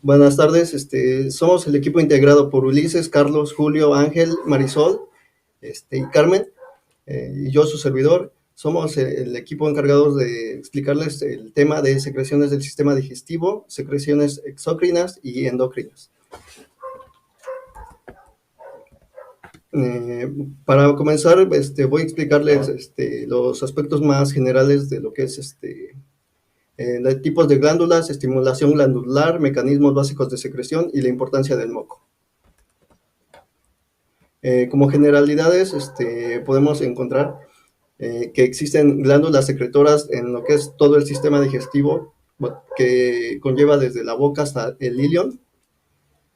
Buenas tardes, somos el equipo integrado por Ulises, Carlos, Julio, Ángel, Marisol, y Carmen, y yo, su servidor. Somos el equipo encargado de explicarles el tema de secreciones del sistema digestivo, secreciones exócrinas y endocrinas. Eh, para comenzar, voy a explicarles los aspectos más generales de lo que es de tipos de glándulas, estimulación glandular, mecanismos básicos de secreción y la importancia del moco. Como generalidades, podemos encontrar que existen glándulas secretoras en lo que es todo el sistema digestivo, que conlleva desde la boca hasta el ilion,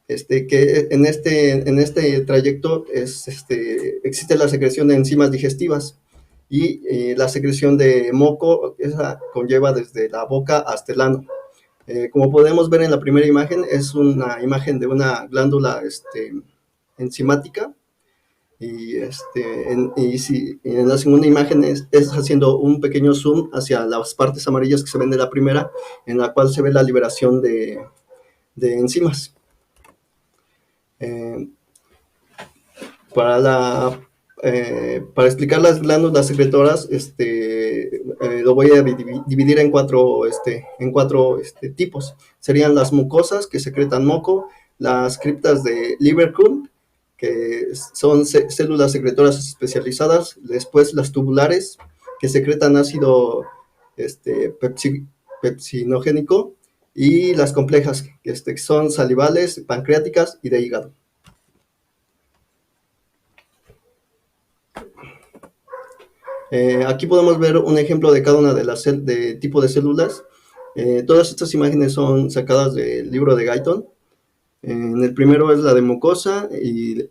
que en este trayecto existe la secreción de enzimas digestivas y la secreción de moco, esa conlleva desde la boca hasta el ano. Como podemos ver en la primera imagen, es una imagen de una glándula enzimática. Y en la segunda imagen es haciendo un pequeño zoom hacia las partes amarillas que se ven de la primera, en la cual se ve la liberación de enzimas. Eh, para explicar las glándulas secretoras, lo voy a dividir en cuatro tipos. Serían las mucosas, que secretan moco; las criptas de Lieberkühn, que son células secretoras especializadas; después las tubulares, que secretan ácido pepsinogénico; y las complejas, que son salivales, pancreáticas y de hígado. Aquí podemos ver un ejemplo de cada una de las tipo de células. Todas estas imágenes son sacadas del libro de Guyton. En el primero es la de mucosa, y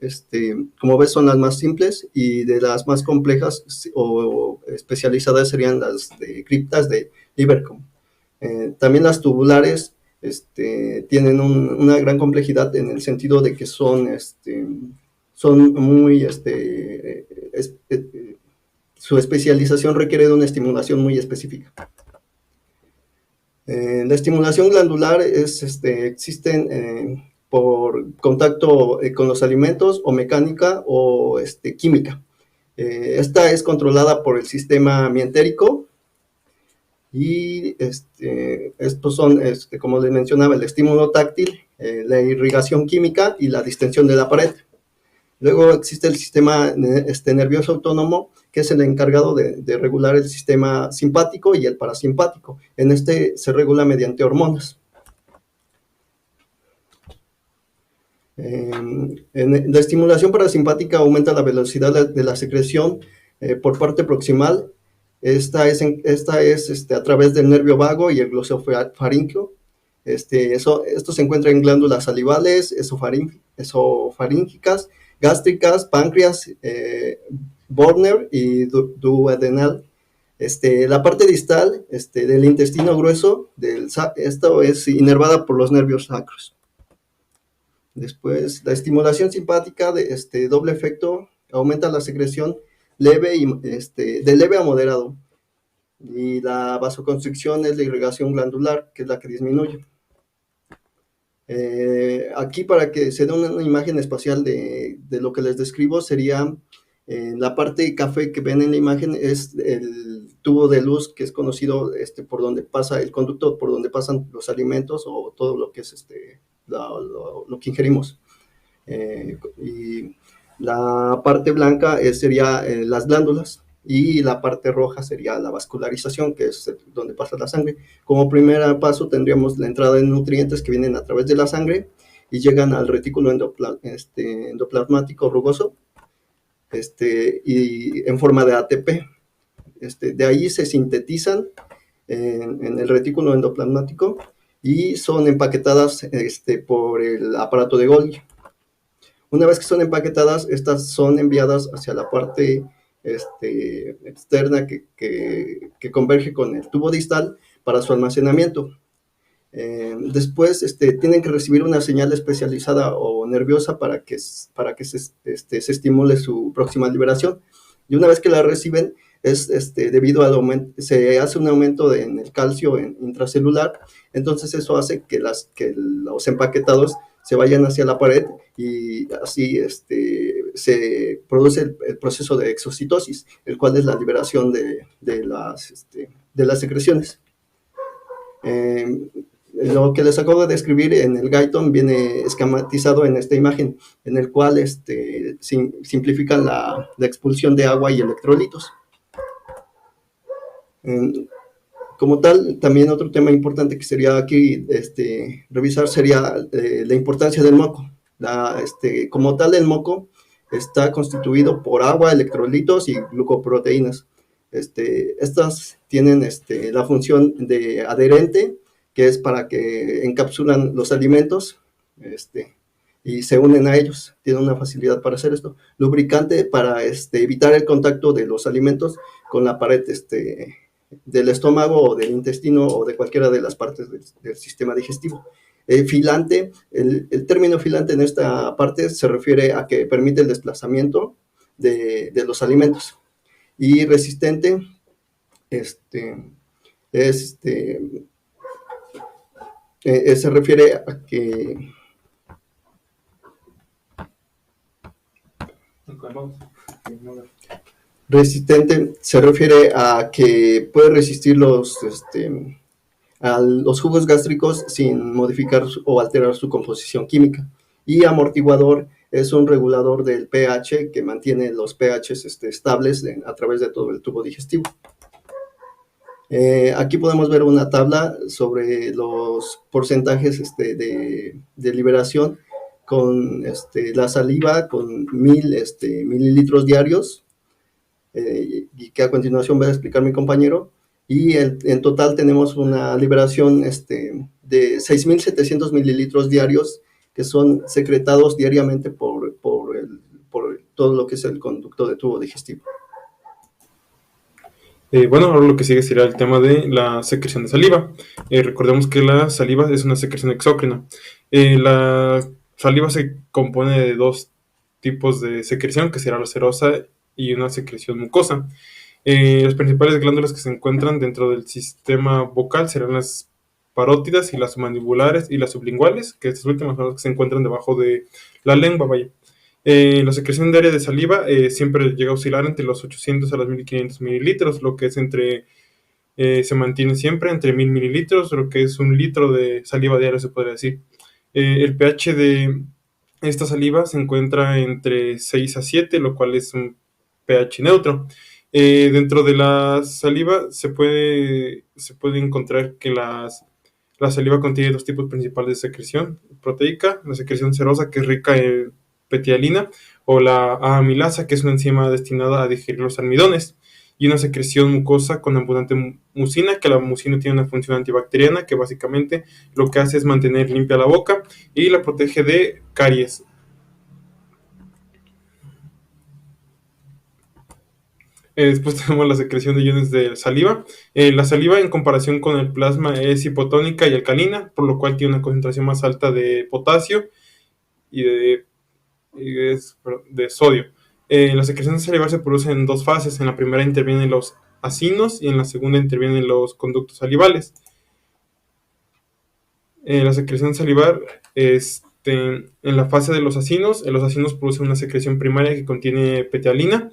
como ves son las más simples, y de las más complejas o especializadas serían las de criptas de Lieberkühn. También las tubulares tienen una gran complejidad, en el sentido de que son muy su especialización requiere de una estimulación muy específica. La estimulación glandular existen por contacto con los alimentos, o mecánica, o química. Esta es controlada por el sistema mientérico, y estos son, como les mencionaba, el estímulo táctil, la irrigación química y la distensión de la pared. Luego existe el sistema nervioso autónomo, que es el encargado de regular el sistema simpático y el parasimpático. En se regula mediante hormonas. La estimulación parasimpática aumenta la velocidad de la secreción por parte proximal. Esta es a través del nervio vago y el glosofaríngeo. Esto se encuentra en glándulas salivales, esofaríngicas, gástricas, páncreas, Borner y duodenal. La parte distal del intestino grueso, esto es inervada por los nervios sacros. Después, la estimulación simpática de doble efecto aumenta la secreción leve de leve a moderado, y la vasoconstricción es la irrigación glandular, que es la que disminuye. Aquí, para que se dé una imagen espacial de lo que les describo, sería la parte café que ven en la imagen, es el tubo de luz, que es conocido por donde pasa el conducto, por donde pasan los alimentos o todo lo que es lo que ingerimos. Y la parte blanca sería las glándulas, y la parte roja sería la vascularización, que es donde pasa la sangre. Como primer paso tendríamos la entrada de nutrientes que vienen a través de la sangre y llegan al retículo endoplasmático rugoso, y en forma de ATP. De ahí se sintetizan en el retículo endoplasmático y son empaquetadas por el aparato de Golgi. Una vez que son empaquetadas, estas son enviadas hacia la parte externa que converge con el tubo distal para su almacenamiento. Después tienen que recibir una señal especializada o nerviosa para que se estimule su próxima liberación. Y una vez que la reciben, es debido al aumento, se hace un aumento en el calcio intracelular, entonces eso hace que los empaquetados se vayan hacia la pared y así se produce el proceso de exocitosis, el cual es la liberación de las secreciones. Lo que les acabo de describir en el Guyton viene esquematizado en esta imagen, en el cual simplifican la expulsión de agua y electrolitos. Como tal, también otro tema importante que sería aquí revisar sería la importancia del moco. Como tal, el moco está constituido por agua, electrolitos y glucoproteínas. Estas tienen la función de adherente, que es para que encapsulan los alimentos y se unen a ellos. Tienen una facilidad para hacer esto. Lubricante para evitar el contacto de los alimentos con la pared del estómago o del intestino o de cualquiera de las partes del sistema digestivo. Filante, el término filante en esta parte se refiere a que permite el desplazamiento de los alimentos. Y resistente, se refiere a que resistente se refiere a que puede resistir a los jugos gástricos sin modificar o alterar su composición química. Y amortiguador es un regulador del pH que mantiene los pHs estables a través de todo el tubo digestivo. Aquí podemos ver una tabla sobre los porcentajes de liberación con la saliva con 1000 mililitros diarios, y que a continuación va a explicar mi compañero. Y en total tenemos una liberación de 6.700 mililitros diarios que son secretados diariamente por todo lo que es el conducto de tubo digestivo. Bueno, ahora lo que sigue sería el tema de la secreción de saliva. Recordemos que la saliva es una secreción exócrina. La saliva se compone de dos tipos de secreción, que será la serosa y una secreción mucosa. Las principales glándulas que se encuentran dentro del sistema vocal serán las parótidas y las mandibulares y las sublinguales, que estas últimas son las que se encuentran debajo de la lengua, vaya. La secreción diaria de saliva siempre llega a oscilar entre los 800 a los 1500 mililitros, lo que es se mantiene siempre entre 1000 mililitros, lo que es un litro de saliva diaria, se podría decir. El pH de esta saliva se encuentra entre 6 a 7, lo cual es un pH neutro. Dentro de la saliva se puede encontrar que la saliva contiene dos tipos principales de secreción proteica: la secreción serosa, que es rica en petialina, o la amilasa, que es una enzima destinada a digerir los almidones, y una secreción mucosa con abundante mucina, que la mucina tiene una función antibacteriana, que básicamente lo que hace es mantener limpia la boca y la protege de caries. Después tenemos la secreción de iones de saliva. La saliva, en comparación con el plasma, es hipotónica y alcalina, por lo cual tiene una concentración más alta de potasio y de sodio. La secreción de saliva se produce en dos fases. En la primera intervienen los acinos y en la segunda intervienen los conductos salivales. La secreción salivar, en la fase de los acinos producen una secreción primaria que contiene petialina,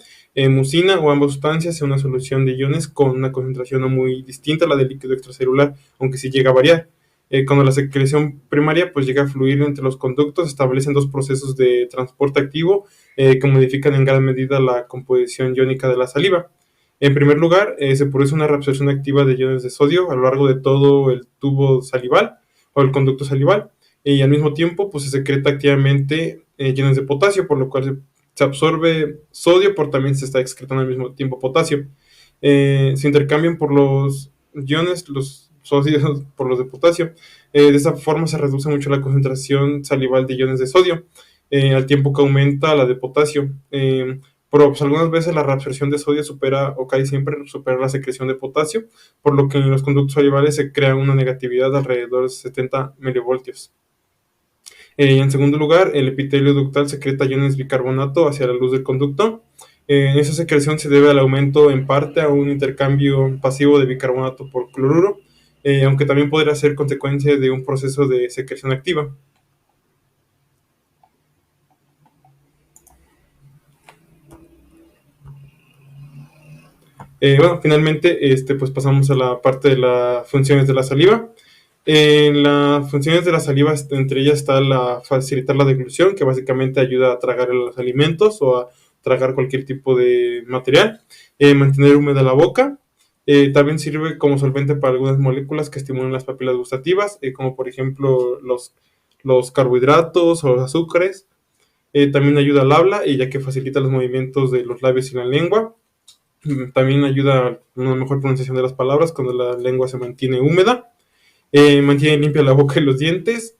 mucina o ambas sustancias en una solución de iones con una concentración no muy distinta a la del líquido extracelular, aunque sí llega a variar. Cuando la secreción primaria pues llega a fluir entre los conductos, establecen dos procesos de transporte activo que modifican en gran medida la composición iónica de la saliva. En primer lugar, se produce una reabsorción activa de iones de sodio a lo largo de todo el tubo salival o el conducto salival, y al mismo tiempo pues se secreta activamente iones de potasio, por lo cual se absorbe sodio, pero también se está excretando al mismo tiempo potasio. Se intercambian por los iones, los sólidos por los de potasio. De esa forma se reduce mucho la concentración salival de iones de sodio, al tiempo que aumenta la de potasio. Pero pues, algunas veces la reabsorción de sodio supera, o casi siempre supera, la secreción de potasio, por lo que en los conductos salivales se crea una negatividad de alrededor de 70 milivoltios. En segundo lugar, el epitelio ductal secreta iones bicarbonato hacia la luz del conducto. Esa secreción se debe al aumento en parte a un intercambio pasivo de bicarbonato por cloruro, aunque también podría ser consecuencia de un proceso de secreción activa. Bueno, finalmente, pues pasamos a la parte de las funciones de la saliva. En las funciones de la saliva, entre ellas está facilitar la deglución, que básicamente ayuda a tragar los alimentos o a tragar cualquier tipo de material, mantener húmeda la boca. También sirve como solvente para algunas moléculas que estimulan las papilas gustativas, como por ejemplo los carbohidratos o los azúcares. También ayuda al habla, ya que facilita los movimientos de los labios y la lengua. También ayuda a una mejor pronunciación de las palabras cuando la lengua se mantiene húmeda. Mantiene limpia la boca y los dientes,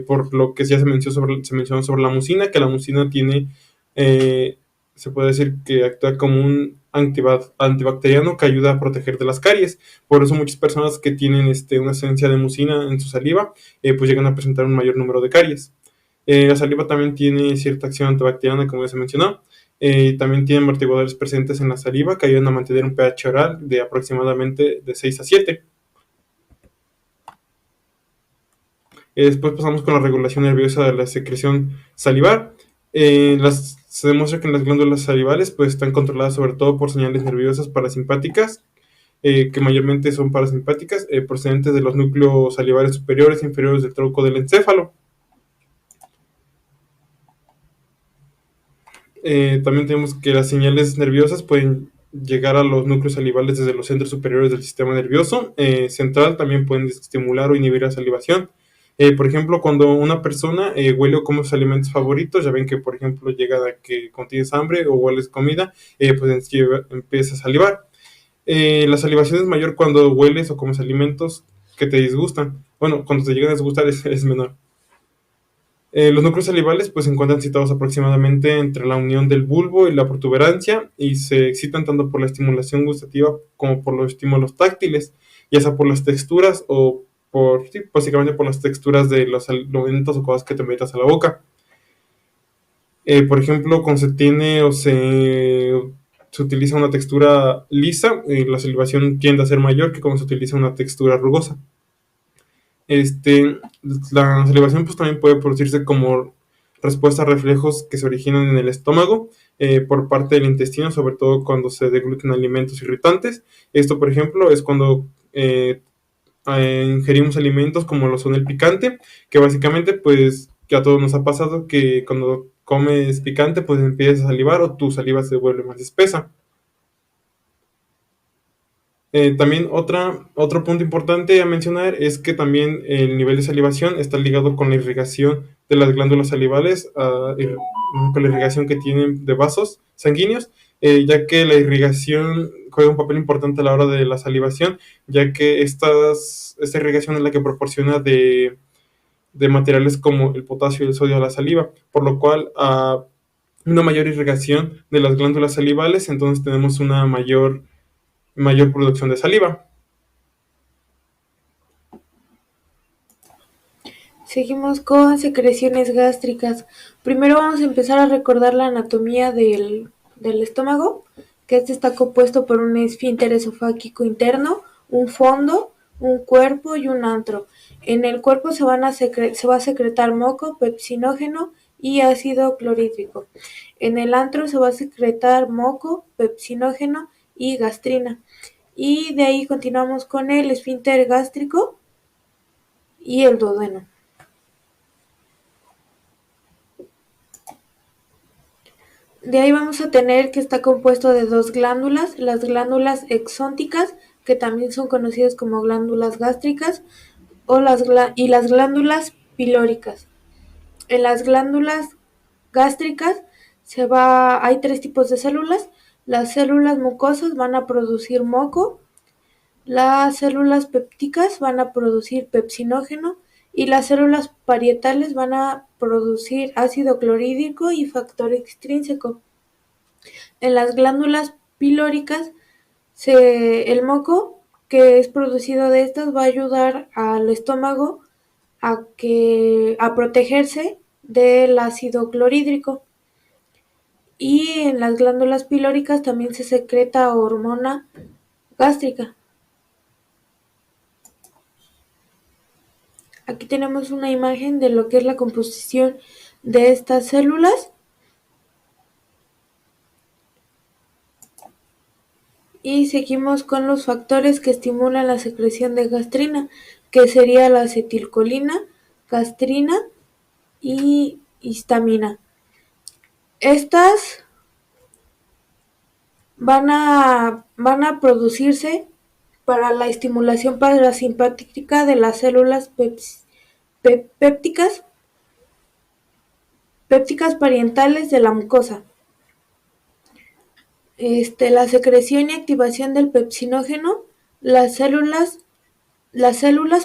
por lo que ya se mencionó sobre la mucina, que la mucina tiene, se puede decir que actúa como un antibacteriano que ayuda a proteger de las caries. Por eso muchas personas que tienen una esencia de mucina en su saliva, pues llegan a presentar un mayor número de caries. La saliva también tiene cierta acción antibacteriana, como ya se mencionó. También tiene amortiguadores presentes en la saliva que ayudan a mantener un pH oral de aproximadamente de 6 a 7. Después pasamos con la regulación nerviosa de la secreción salivar. Se demuestra que en las glándulas salivales pues, están controladas sobre todo por señales nerviosas parasimpáticas, que mayormente son parasimpáticas, procedentes de los núcleos salivares superiores e inferiores del tronco del encéfalo. También tenemos que las señales nerviosas pueden llegar a los núcleos salivales desde los centros superiores del sistema nervioso central. También pueden estimular o inhibir la salivación. Por ejemplo, cuando una persona huele o come sus alimentos favoritos, ya ven que, por ejemplo, llega a que cuando tienes hambre o hueles comida, pues empieza a salivar. La salivación es mayor cuando hueles o comes alimentos que te disgustan. Bueno, cuando te llegan a disgustar es menor. Los núcleos salivales pues, se encuentran situados aproximadamente entre la unión del bulbo y la protuberancia y se excitan tanto por la estimulación gustativa como por los estímulos táctiles, ya sea por las texturas o sí, básicamente por las texturas de los alimentos o cosas que te metas a la boca. Por ejemplo, cuando se tiene o se utiliza una textura lisa, la salivación tiende a ser mayor que cuando se utiliza una textura rugosa. La salivación pues también puede producirse como respuesta a reflejos que se originan en el estómago por parte del intestino, sobre todo cuando se degluten alimentos irritantes. Esto, por ejemplo, es cuando ingerimos alimentos como lo son el picante, que básicamente pues que a todos nos ha pasado que cuando comes picante pues empiezas a salivar o tu saliva se vuelve más espesa. También otro punto importante a mencionar es que también el nivel de salivación está ligado con la irrigación de las glándulas salivales, con la irrigación que tienen de vasos sanguíneos, ya que la irrigación juega un papel importante a la hora de la salivación, ya que esta irrigación es la que proporciona de materiales como el potasio y el sodio a la saliva, por lo cual a una mayor irrigación de las glándulas salivales, entonces tenemos una mayor producción de saliva. Seguimos con secreciones gástricas. Primero vamos a empezar a recordar la anatomía del estómago, que este está compuesto por un esfínter esofágico interno, un fondo, un cuerpo y un antro. En el cuerpo se va a secretar moco, pepsinógeno y ácido clorhídrico. En el antro se va a secretar moco, pepsinógeno y gastrina. Y de ahí continuamos con el esfínter gástrico y el duodeno. De ahí vamos a tener que está compuesto de dos glándulas, las glándulas exónticas, que también son conocidas como glándulas gástricas, y las glándulas pilóricas. En las glándulas gástricas hay tres tipos de células. Las células mucosas van a producir moco, las células pépticas van a producir pepsinógeno y las células parietales van a producir ácido clorhídrico y factor extrínseco. En las glándulas pilóricas, el moco que es producido de estas va a ayudar al estómago a protegerse del ácido clorhídrico. Y en las glándulas pilóricas también se secreta hormona gástrica. Aquí tenemos una imagen de lo que es la composición de estas células. Y seguimos con los factores que estimulan la secreción de gastrina, que sería la acetilcolina, gastrina y histamina. Estas van a producirse para la estimulación parasimpática de las células pépticas parietales de la mucosa. La secreción y activación del pepsinógeno, las células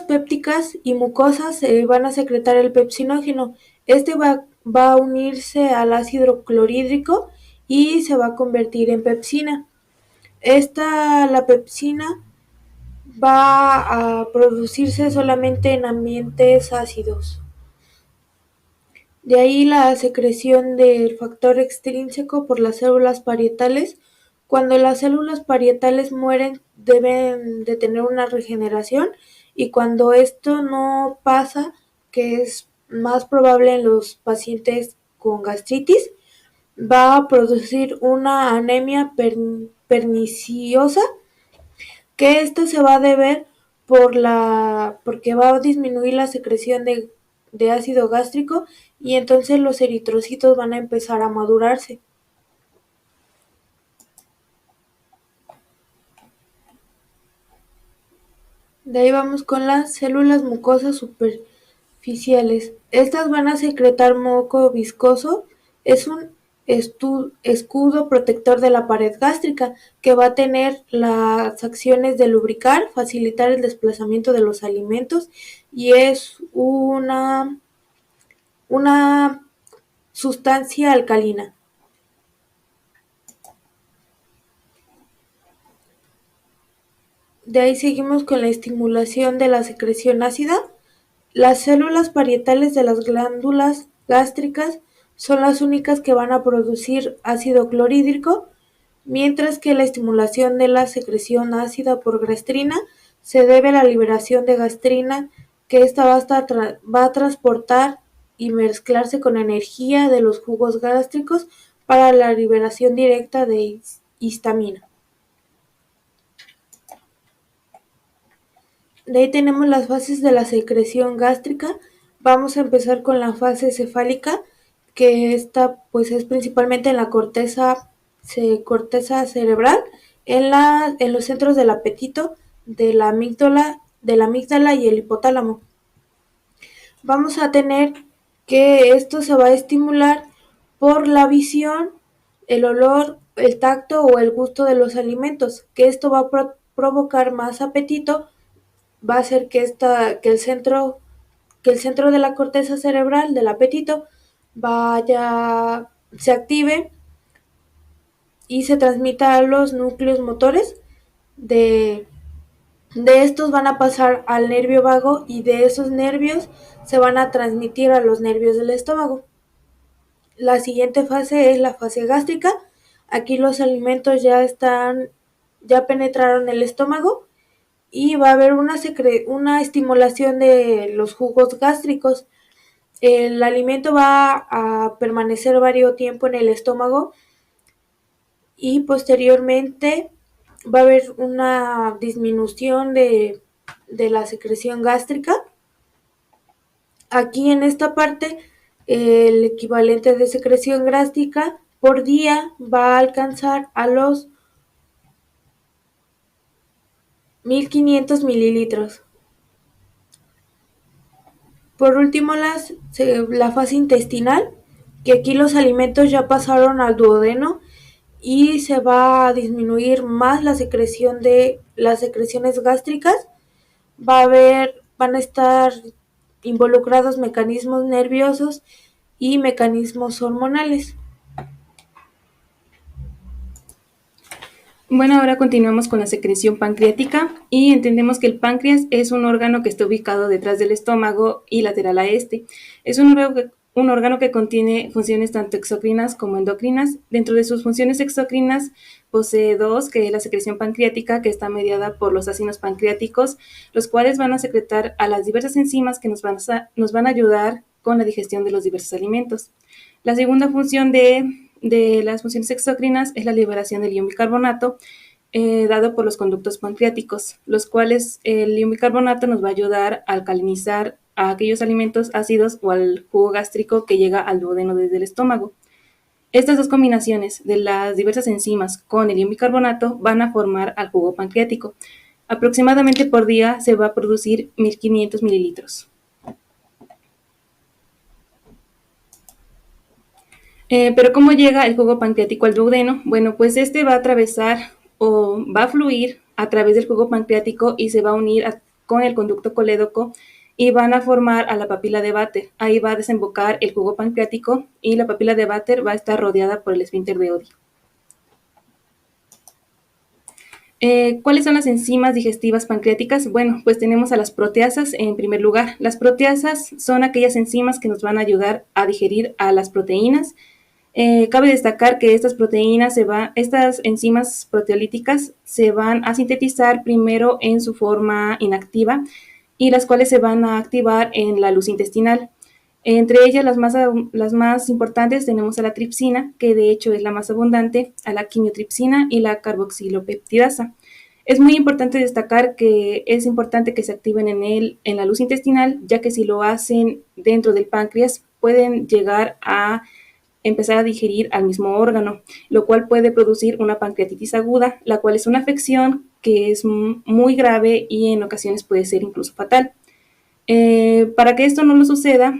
pépticas y mucosas van a secretar el pepsinógeno. Va a unirse al ácido clorhídrico y se va a convertir en pepsina. La pepsina va a producirse solamente en ambientes ácidos. De ahí la secreción del factor extrínseco por las células parietales. Cuando las células parietales mueren, deben de tener una regeneración, y cuando esto no pasa, que es más probable en los pacientes con gastritis, va a producir una anemia perniciosa, que esto se va a deber porque va a disminuir la secreción de ácido gástrico, y entonces los eritrocitos van a empezar a madurarse. De ahí vamos con las células mucosas superficiales. Estas van a secretar moco viscoso. Es un escudo protector de la pared gástrica, que va a tener las acciones de lubricar, facilitar el desplazamiento de los alimentos, y es una sustancia alcalina. De ahí seguimos con la estimulación de la secreción ácida. Las células parietales de las glándulas gástricas son las únicas que van a producir ácido clorhídrico, mientras que la estimulación de la secreción ácida por gastrina se debe a la liberación de gastrina, que esta va a transportar y mezclarse con energía de los jugos gástricos para la liberación directa de histamina. De ahí tenemos las fases de la secreción gástrica. Vamos a empezar con la fase cefálica, que esta pues es principalmente en la corteza cerebral, en los centros del apetito, de la amígdala y el hipotálamo. Vamos a tener que esto se va a estimular por la visión, el olor, el tacto o el gusto de los alimentos, que esto va a provocar más apetito, va a hacer que el centro de la corteza cerebral del apetito se active y se transmita a los núcleos motores. De estos van a pasar al nervio vago, y de esos nervios se van a transmitir a los nervios del estómago. La siguiente fase es la fase gástrica. Aquí los alimentos ya penetraron el estómago, y va a haber una estimulación de los jugos gástricos. El alimento va a permanecer varios tiempo en el estómago, y posteriormente va a haber una disminución de la secreción gástrica. Aquí en esta parte, el equivalente de secreción gástrica por día va a alcanzar a los 1500 mililitros. Por último, la fase intestinal, que aquí los alimentos ya pasaron al duodeno y se va a disminuir más la secreción de las secreciones gástricas. Van a estar involucrados mecanismos nerviosos y mecanismos hormonales. Bueno, ahora continuamos con la secreción pancreática, y entendemos que el páncreas es un órgano que está ubicado detrás del estómago y lateral a este. Es un un órgano que contiene funciones tanto exocrinas como endocrinas. Dentro de sus funciones exocrinas posee dos, que es la secreción pancreática, que está mediada por los ácidos pancreáticos, los cuales van a secretar a las diversas enzimas que nos van a ayudar con la digestión de los diversos alimentos. La segunda función de las funciones exocrinas es la liberación del ion bicarbonato, dado por los conductos pancreáticos, los cuales el ion bicarbonato nos va a ayudar a alcalinizar a aquellos alimentos ácidos o al jugo gástrico que llega al duodeno desde el estómago. Estas dos combinaciones de las diversas enzimas con el ion bicarbonato van a formar al jugo pancreático. Aproximadamente por día se va a producir 1500 mililitros. Pero ¿cómo llega el jugo pancreático al duodeno? Bueno, pues este va a atravesar o va a fluir a través del jugo pancreático y se va a unir con el conducto colédoco y van a formar a la papila de Vater. Ahí va a desembocar el jugo pancreático y la papila de Vater va a estar rodeada por el esfínter de Oddi. ¿Cuáles son las enzimas digestivas pancreáticas? Bueno, pues tenemos a las proteasas en primer lugar. Las proteasas son aquellas enzimas que nos van a ayudar a digerir a las proteínas. Cabe destacar que estas enzimas proteolíticas se van a sintetizar primero en su forma inactiva y las cuales se van a activar en la luz intestinal. Entre ellas, las más importantes tenemos a la tripsina, que de hecho es la más abundante, a la quimiotripsina y la carboxilopeptidasa. Es muy importante destacar que es importante que se activen en la luz intestinal, ya que si lo hacen dentro del páncreas, pueden llegar a empezar a digerir al mismo órgano, lo cual puede producir una pancreatitis aguda, la cual es una afección que es muy grave y en ocasiones puede ser incluso fatal. Para que esto no lo suceda,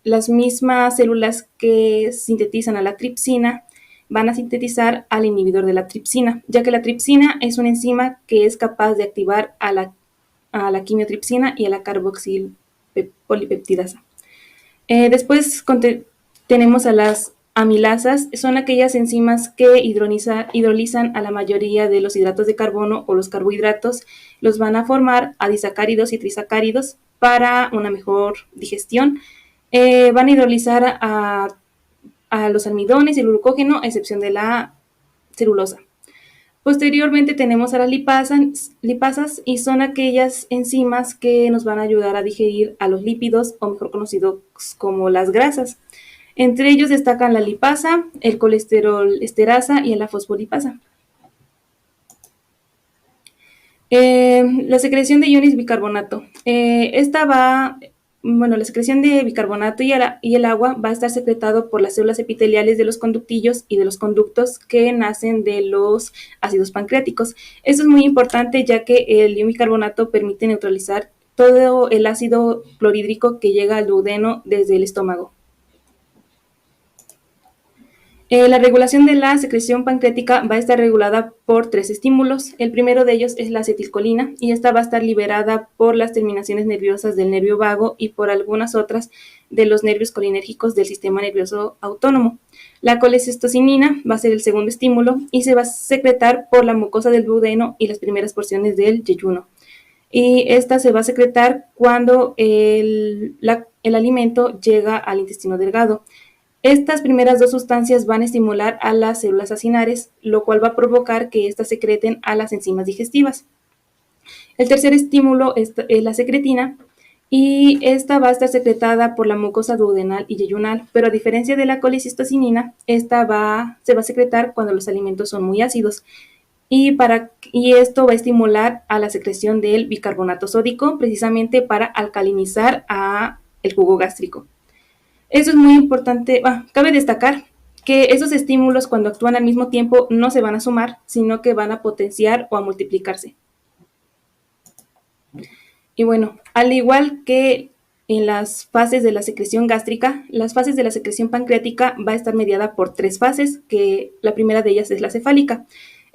las mismas células que sintetizan a la tripsina van a sintetizar al inhibidor de la tripsina, ya que la tripsina es una enzima que es capaz de activar a la quimiotripsina y a la carboxilipeptidasa. Después tenemos a las amilasas, son aquellas enzimas que hidrolizan a la mayoría de los hidratos de carbono o los carbohidratos, los van a formar a disacáridos y trisacáridos para una mejor digestión. Van a hidrolizar a los almidones y el glucógeno, a excepción de la celulosa. Posteriormente tenemos a las lipasas y son aquellas enzimas que nos van a ayudar a digerir a los lípidos, o mejor conocidos como las grasas. Entre ellos destacan la lipasa, el colesterol esterasa y la fosfolipasa. La secreción de iones bicarbonato. La secreción de bicarbonato y el agua va a estar secretado por las células epiteliales de los conductillos y de los conductos que nacen de los ácidos pancreáticos. Esto es muy importante, ya que el ion bicarbonato permite neutralizar todo el ácido clorhídrico que llega al duodeno desde el estómago. La regulación de la secreción pancreática va a estar regulada por 3 estímulos. El primero de ellos es la acetilcolina y esta va a estar liberada por las terminaciones nerviosas del nervio vago y por algunas otras de los nervios colinérgicos del sistema nervioso autónomo. La colecistocinina va a ser el segundo estímulo y se va a secretar por la mucosa del duodeno y las primeras porciones del yeyuno. Y esta se va a secretar cuando el alimento llega al intestino delgado. Estas primeras dos sustancias van a estimular a las células acinares, lo cual va a provocar que éstas secreten a las enzimas digestivas. El tercer estímulo es la secretina y esta va a estar secretada por la mucosa duodenal y yeyunal, pero a diferencia de la colecistocinina, esta se va a secretar cuando los alimentos son muy ácidos. Y esto va a estimular a la secreción del bicarbonato sódico, precisamente para alcalinizar el jugo gástrico. Eso es muy importante. Cabe destacar que esos estímulos, cuando actúan al mismo tiempo, no se van a sumar, sino que van a potenciar o a multiplicarse. Y bueno, al igual que en las fases de la secreción gástrica, las fases de la secreción pancreática va a estar mediada por 3 fases, que la primera de ellas es la cefálica.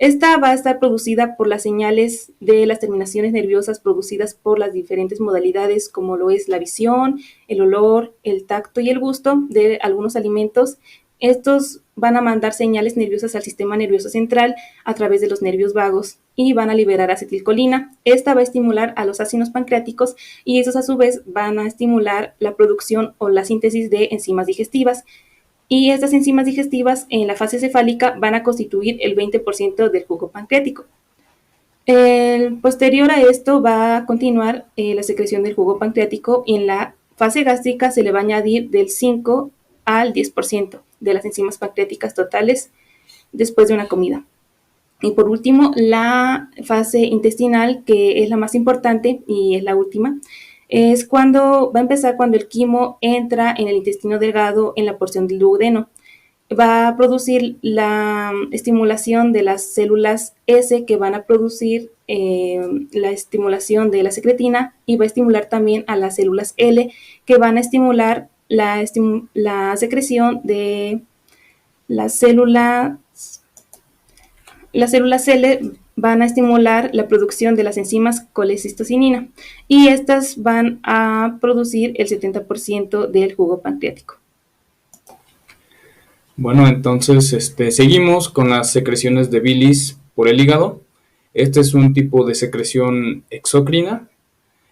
Esta va a estar producida por las señales de las terminaciones nerviosas producidas por las diferentes modalidades, como lo es la visión, el olor, el tacto y el gusto de algunos alimentos. Estos van a mandar señales nerviosas al sistema nervioso central a través de los nervios vagos y van a liberar acetilcolina. Esta va a estimular a los ácidos pancreáticos y esos a su vez van a estimular la producción o la síntesis de enzimas digestivas. Y estas enzimas digestivas en la fase cefálica van a constituir el 20% del jugo pancreático. Posterior a esto va a continuar la secreción del jugo pancreático y en la fase gástrica se le va a añadir del 5 al 10% de las enzimas pancreáticas totales después de una comida. Y por último, la fase intestinal, que es la más importante y es la última, es cuando va a empezar cuando el quimo entra en el intestino delgado en la porción del duodeno. Va a producir la estimulación de las células S que van a producir la estimulación de la secretina y va a estimular también a las células L que van a estimular la secreción de las células L van a estimular la producción de las enzimas colecistocinina y estas van a producir el 70% del jugo pancreático. Bueno, entonces seguimos con las secreciones de bilis por el hígado. Este es un tipo de secreción exócrina,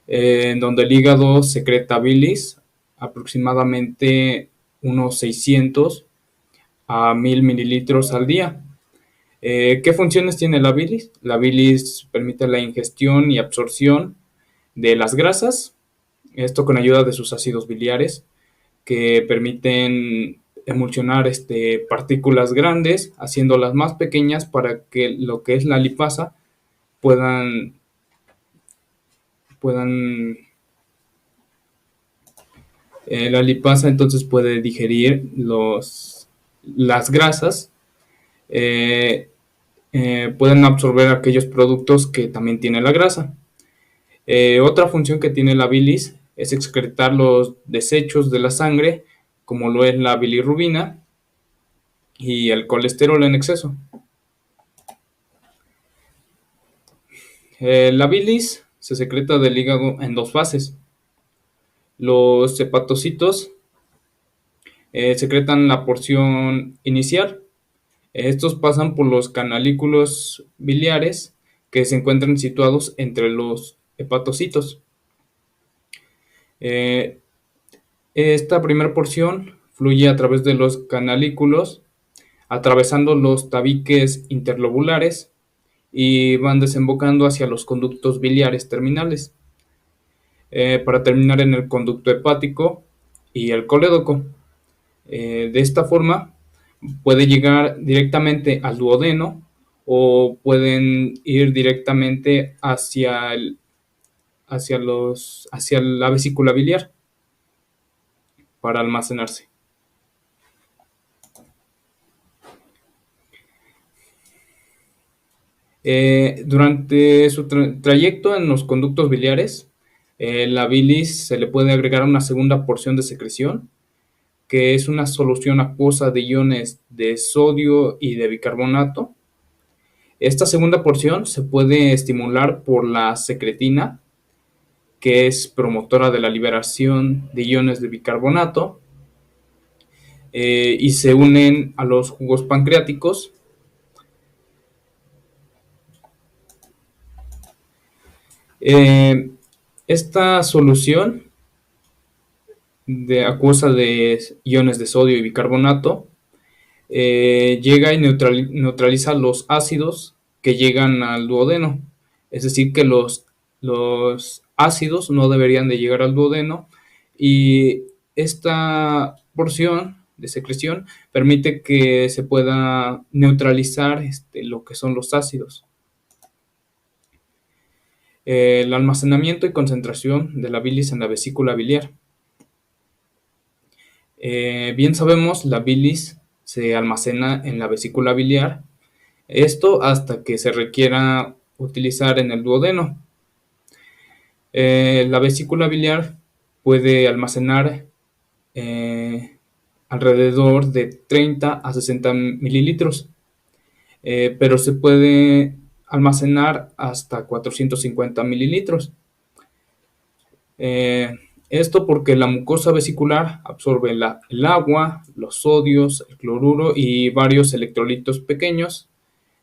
en donde el hígado secreta bilis aproximadamente unos 600 a 1000 mililitros al día. ¿Qué funciones tiene la bilis? La bilis permite la ingestión y absorción de las grasas, esto con ayuda de sus ácidos biliares, que permiten emulsionar partículas grandes, haciéndolas más pequeñas para que lo que es la lipasa la lipasa entonces puede digerir las grasas, pueden absorber aquellos productos que también tiene la grasa. Otra función que tiene la bilis es excretar los desechos de la sangre, como lo es la bilirrubina y el colesterol en exceso. La bilis se secreta del hígado en dos fases. Los hepatocitos secretan la porción inicial. Estos pasan por los canalículos biliares que se encuentran situados entre los hepatocitos. Esta primera porción fluye a través de los canalículos, atravesando los tabiques interlobulares y van desembocando hacia los conductos biliares terminales, para terminar en el conducto hepático y el colédoco. De esta forma puede llegar directamente al duodeno o pueden ir directamente hacia la vesícula biliar para almacenarse. Durante su trayecto en los conductos biliares, la bilis se le puede agregar una segunda porción de secreción, que es una solución acuosa de iones de sodio y de bicarbonato. Esta segunda porción se puede estimular por la secretina, que es promotora de la liberación de iones de bicarbonato, y se unen a los jugos pancreáticos. Esta solución acuosa de iones de sodio y bicarbonato llega y neutraliza los ácidos que llegan al duodeno. Es decir, que los ácidos no deberían de llegar al duodeno, y esta porción de secreción permite que se pueda neutralizar lo que son los ácidos. El almacenamiento y concentración de la bilis en la vesícula biliar. Bien sabemos, la bilis se almacena en la vesícula biliar, esto hasta que se requiera utilizar en el duodeno. La vesícula biliar puede almacenar alrededor de 30 a 60 mililitros, pero se puede almacenar hasta 450 mililitros. Esto porque la mucosa vesicular absorbe el agua, los sodios, el cloruro y varios electrolitos pequeños,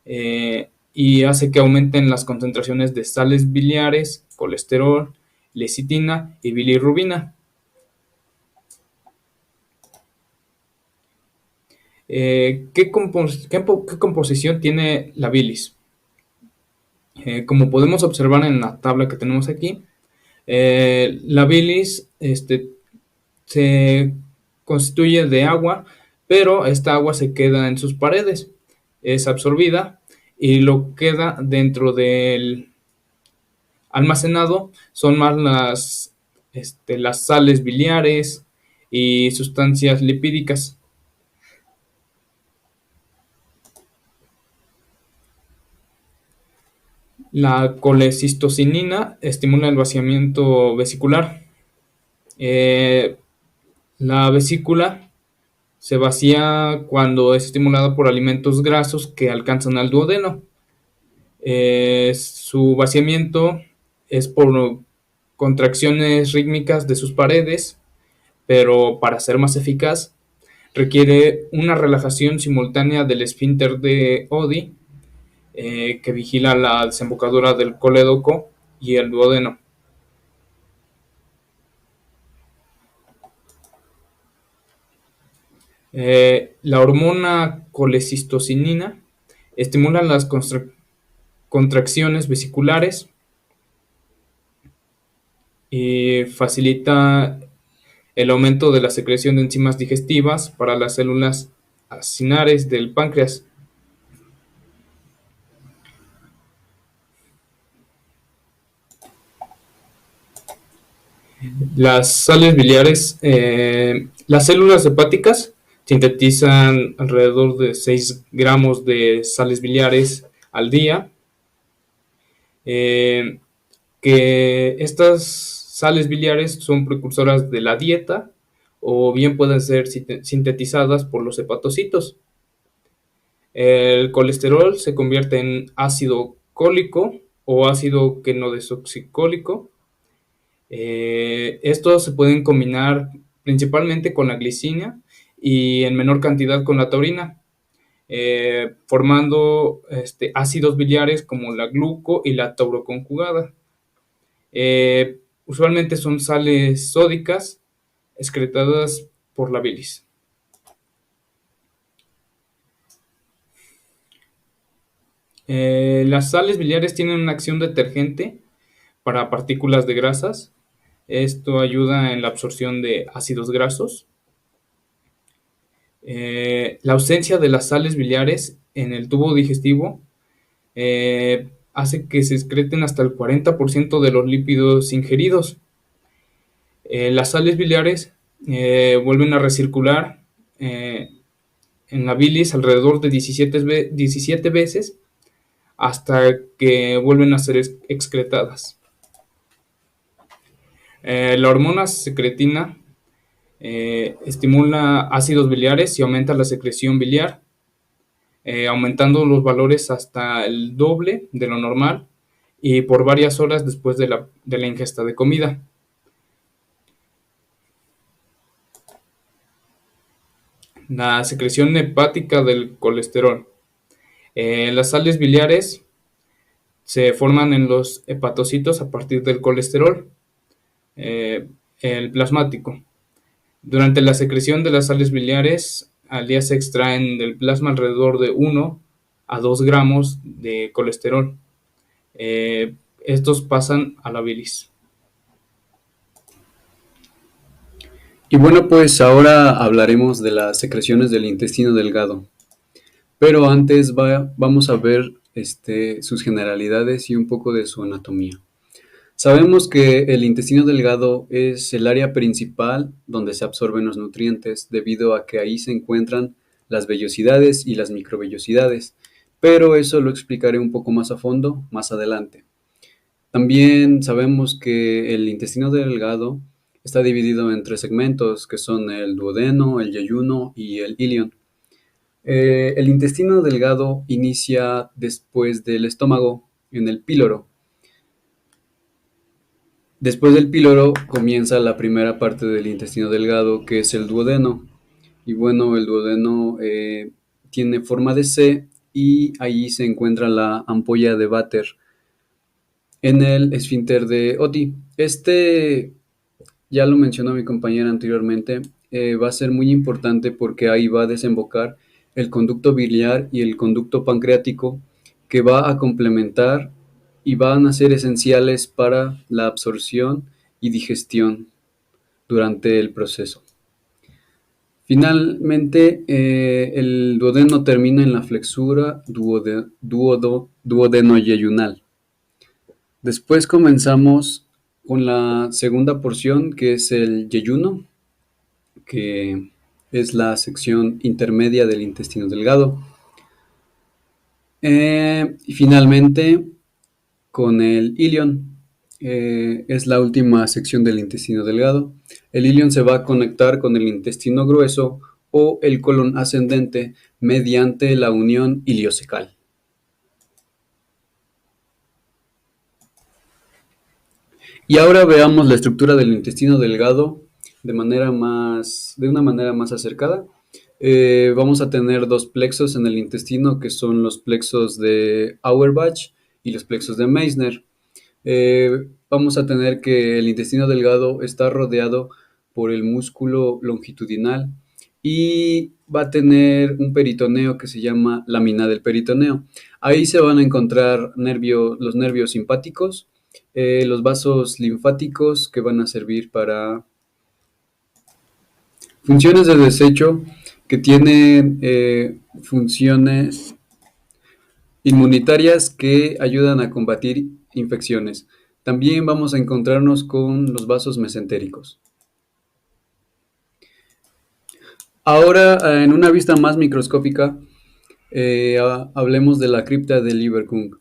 y hace que aumenten las concentraciones de sales biliares, colesterol, lecitina y bilirrubina. ¿Qué composición tiene la bilis? Como podemos observar en la tabla que tenemos aquí, la bilis se constituye de agua, pero esta agua se queda en sus paredes, es absorbida y lo que queda dentro del almacenado son más las sales biliares y sustancias lipídicas. La colecistocinina estimula el vaciamiento vesicular. La vesícula se vacía cuando es estimulada por alimentos grasos que alcanzan al duodeno. Su vaciamiento es por contracciones rítmicas de sus paredes, pero para ser más eficaz requiere una relajación simultánea del esfínter de Oddi, que vigila la desembocadura del colédoco y el duodeno. La hormona colecistocinina estimula las contracciones vesiculares y facilita el aumento de la secreción de enzimas digestivas para las células acinares del páncreas. Las sales biliares, las células hepáticas sintetizan alrededor de 6 gramos de sales biliares al día, que estas sales biliares son precursoras de la dieta o bien pueden ser sintetizadas por los hepatocitos. El colesterol se convierte en ácido cólico o ácido quenodesoxicólico. Estos se pueden combinar principalmente con la glicina y en menor cantidad con la taurina, formando ácidos biliares como la gluco y la tauroconjugada. Usualmente son sales sódicas excretadas por la bilis. Las sales biliares tienen una acción detergente para partículas de grasas. Esto ayuda en la absorción de ácidos grasos. La ausencia de las sales biliares en el tubo digestivo hace que se excreten hasta el 40% de los lípidos ingeridos. Las sales biliares vuelven a recircular en la bilis alrededor de 17 veces hasta que vuelven a ser excretadas. La hormona secretina estimula ácidos biliares y aumenta la secreción biliar, aumentando los valores hasta el doble de lo normal y por varias horas después de la ingesta de comida. La secreción hepática del colesterol. Las sales biliares se forman en los hepatocitos a partir del colesterol, el plasmático. Durante la secreción de las sales biliares, al día se extraen del plasma alrededor de 1 a 2 gramos de colesterol. Estos pasan a la bilis. Y bueno, pues ahora hablaremos de las secreciones del intestino delgado. Pero antes vamos a ver sus generalidades y un poco de su anatomía. Sabemos que el intestino delgado es el área principal donde se absorben los nutrientes, debido a que ahí se encuentran las vellosidades y las microvellosidades, pero eso lo explicaré un poco más a fondo más adelante. También sabemos que el intestino delgado está dividido en 3 segmentos, que son el duodeno, el yeyuno y el ilion. El intestino delgado inicia después del estómago, en el píloro. Después del píloro comienza la primera parte del intestino delgado, que es el duodeno. Y bueno, el duodeno tiene forma de C y ahí se encuentra la ampolla de Vater en el esfínter de Oti. Ya lo mencionó mi compañera anteriormente, va a ser muy importante porque ahí va a desembocar el conducto biliar y el conducto pancreático, que va a complementar y van a ser esenciales para la absorción y digestión durante el proceso. Finalmente, el duodeno termina en la flexura duodenoyeyunal. Después comenzamos con la segunda porción, que es el yeyuno, que es la sección intermedia del intestino delgado. Y finalmente, con el ilion, es la última sección del intestino delgado. El ilion se va a conectar con el intestino grueso o el colon ascendente mediante la unión iliocecal. Y ahora veamos la estructura del intestino delgado de una manera más acercada. Vamos a tener dos plexos en el intestino, que son los plexos de Auerbach y los plexos de Meissner. Vamos a tener que el intestino delgado está rodeado por el músculo longitudinal y va a tener un peritoneo que se llama lámina del peritoneo. Ahí se van a encontrar los nervios simpáticos, los vasos linfáticos, que van a servir para funciones de desecho, que tienen funciones inmunitarias que ayudan a combatir infecciones. También vamos a encontrarnos con los vasos mesentéricos. Ahora, en una vista más microscópica, hablemos de la cripta de Lieberkühn.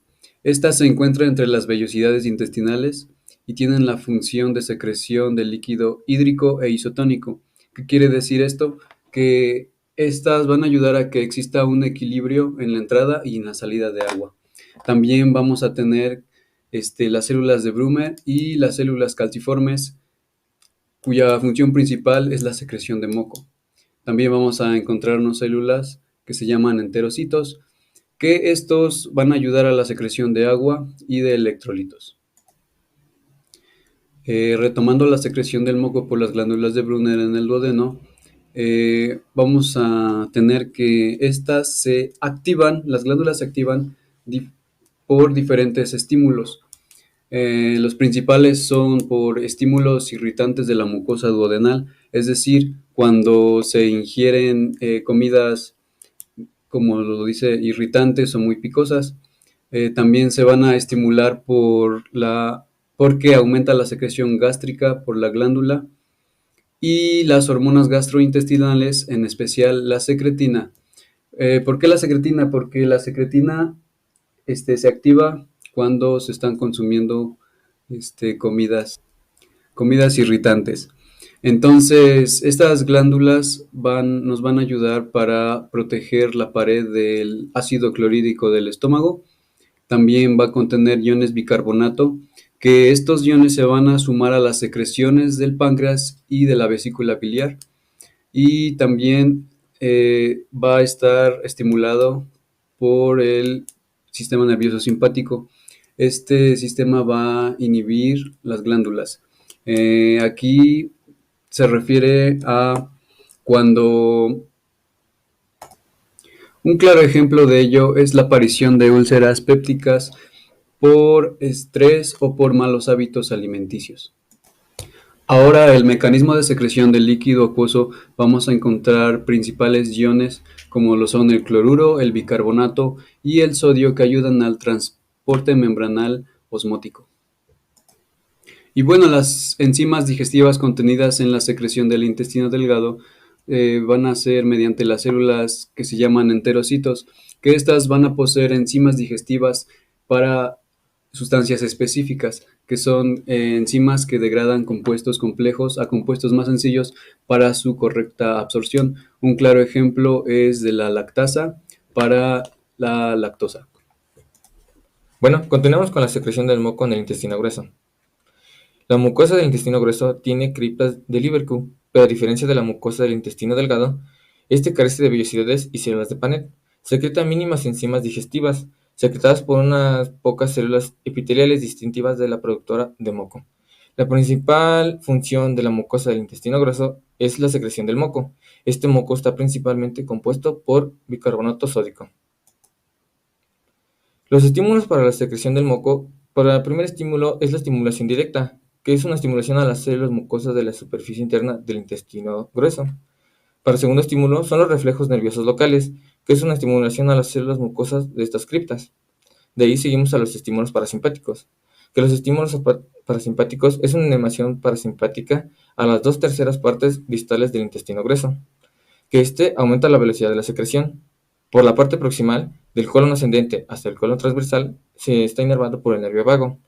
Esta se encuentra entre las vellosidades intestinales y tienen la función de secreción de líquido hídrico e isotónico. ¿Qué quiere decir esto? Que estas van a ayudar a que exista un equilibrio en la entrada y en la salida de agua. También vamos a tener las células de Brumer y las células calciformes, cuya función principal es la secreción de moco. También vamos a encontrarnos células que se llaman enterocitos, que estos van a ayudar a la secreción de agua y de electrolitos. Retomando la secreción del moco por las glándulas de Brunner en el duodeno, vamos a tener que las glándulas se activan por diferentes estímulos. Los principales son por estímulos irritantes de la mucosa duodenal, es decir, cuando se ingieren comidas, como lo dice, irritantes o muy picosas. También se van a estimular porque aumenta la secreción gástrica por la glándula, y las hormonas gastrointestinales, en especial la secretina. ¿Por qué la secretina? Porque la secretina se activa cuando se están consumiendo comidas irritantes. Entonces, estas glándulas nos van a ayudar para proteger la pared del ácido clorhídrico del estómago. También va a contener iones bicarbonato, que estos iones se van a sumar a las secreciones del páncreas y de la vesícula biliar. Y también va a estar estimulado por el sistema nervioso simpático. Este sistema va a inhibir las glándulas. Aquí se refiere a cuando un claro ejemplo de ello es la aparición de úlceras pépticas por estrés o por malos hábitos alimenticios. Ahora, el mecanismo de secreción del líquido acuoso, vamos a encontrar principales iones como lo son el cloruro, el bicarbonato y el sodio, que ayudan al transporte membranal osmótico. Y bueno, las enzimas digestivas contenidas en la secreción del intestino delgado van a ser mediante las células que se llaman enterocitos, que estas van a poseer enzimas digestivas para sustancias específicas, que son enzimas que degradan compuestos complejos a compuestos más sencillos para su correcta absorción. Un claro ejemplo es de la lactasa para la lactosa. Bueno, continuamos con la secreción del moco en el intestino grueso. La mucosa del intestino grueso tiene criptas de Lieberkühn, pero a diferencia de la mucosa del intestino delgado, este carece de vellosidades y células de Paneth. Secreta mínimas enzimas digestivas, secretadas por unas pocas células epiteliales distintivas de la productora de moco. La principal función de la mucosa del intestino grueso es la secreción del moco. Este moco está principalmente compuesto por bicarbonato sódico. Los estímulos para la secreción del moco. Para el primer estímulo es la estimulación directa, que es una estimulación a las células mucosas de la superficie interna del intestino grueso. Para el segundo estímulo son los reflejos nerviosos locales, que es una estimulación a las células mucosas de estas criptas. De ahí seguimos a los estímulos parasimpáticos, que los estímulos parasimpáticos es una innervación parasimpática a las 2/3 partes distales del intestino grueso, que este aumenta la velocidad de la secreción. Por la parte proximal, del colon ascendente hasta el colon transversal, se está inervado por el nervio vago.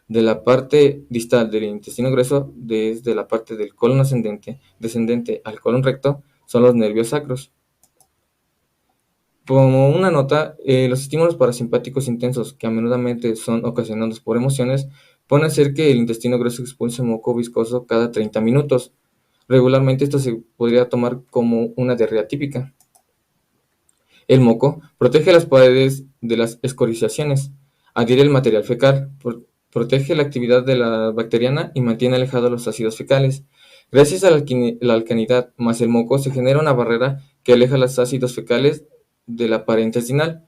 De la parte distal del intestino grueso, desde la parte del colon ascendente descendente al colon recto, son los nervios sacros. Como una nota, los estímulos parasimpáticos intensos, que a menudo son ocasionados por emociones, pueden hacer que el intestino grueso expulse moco viscoso cada 30 minutos. Regularmente esto se podría tomar como una diarrea típica. El moco protege las paredes de las escoriaciones, adhiere el material fecal, protege la actividad de la bacteriana y mantiene alejados los ácidos fecales. Gracias a la alcalinidad más el moco se genera una barrera que aleja los ácidos fecales de la pared intestinal.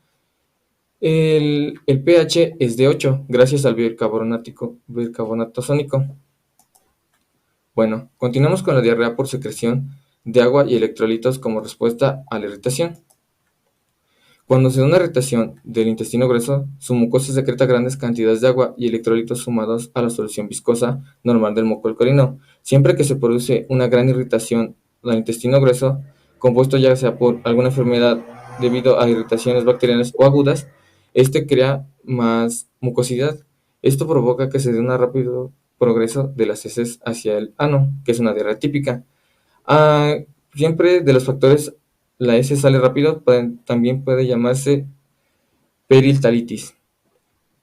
El pH es de 8 gracias al bicarbonato sódico. Bueno, continuamos con la diarrea por secreción de agua y electrolitos como respuesta a la irritación. Cuando se da una irritación del intestino grueso, su mucosa secreta grandes cantidades de agua y electrolitos sumados a la solución viscosa normal del moco alcalino. Siempre que se produce una gran irritación del intestino grueso, compuesto ya sea por alguna enfermedad debido a irritaciones bacterianas o agudas, este crea más mucosidad. Esto provoca que se dé un rápido progreso de las heces hacia el ano, que es una diarrea típica. Siempre de los factores la heces sale rápido, también puede llamarse peritalitis,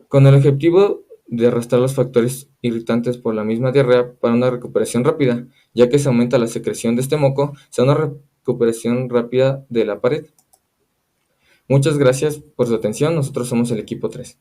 con el objetivo de arrastrar los factores irritantes por la misma diarrea para una recuperación rápida, ya que se aumenta la secreción de este moco, se da una recuperación rápida de la pared. Muchas gracias por su atención, nosotros somos el equipo 3.